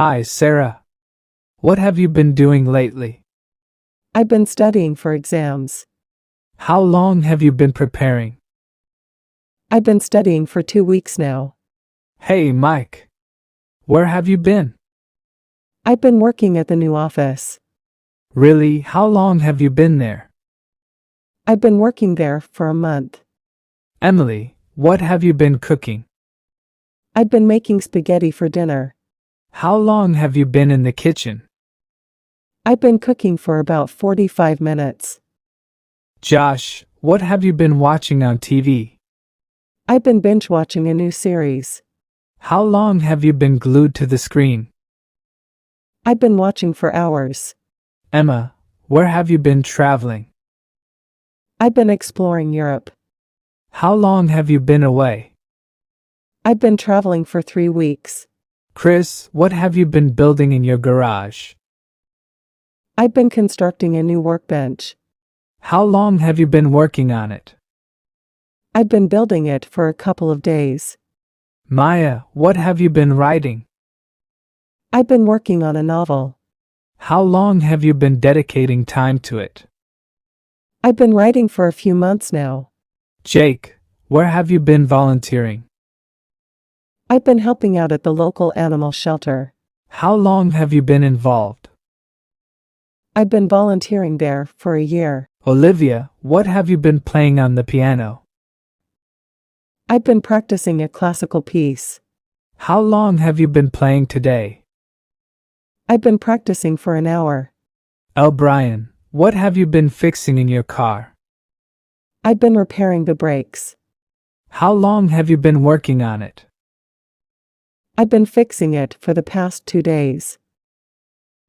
Hi, Sarah. What have you been doing lately? I've been studying for exams. How long have you been preparing? I've been studying for 2 weeks now. Hey, Mike. Where have you been? I've been working at the new office. Really, how long have you been there? I've been working there for a month. Emily, what have you been cooking? I've been making spaghetti for dinner. How long have you been in the kitchen? I've been cooking for about 45 minutes. Josh, what have you been watching on TV? I've been binge watching a new series. How long have you been glued to the screen? I've been watching for hours. Emma, where have you been traveling? I've been exploring Europe. How long have you been away? I've been traveling for 3 weeks. Chris, what have you been building in your garage? I've been constructing a new workbench. How long have you been working on it? I've been building it for a couple of days. Maya, what have you been writing? I've been working on a novel. How long have you been dedicating time to it? I've been writing for a few months now. Jake, where have you been volunteering? I've been helping out at the local animal shelter. How long have you been involved? I've been volunteering there for a year. Olivia, what have you been playing on the piano? I've been practicing a classical piece. How long have you been playing today? I've been practicing for an hour. Brian, what have you been fixing in your car? I've been repairing the brakes. How long have you been working on it? I've been fixing it for the past 2 days.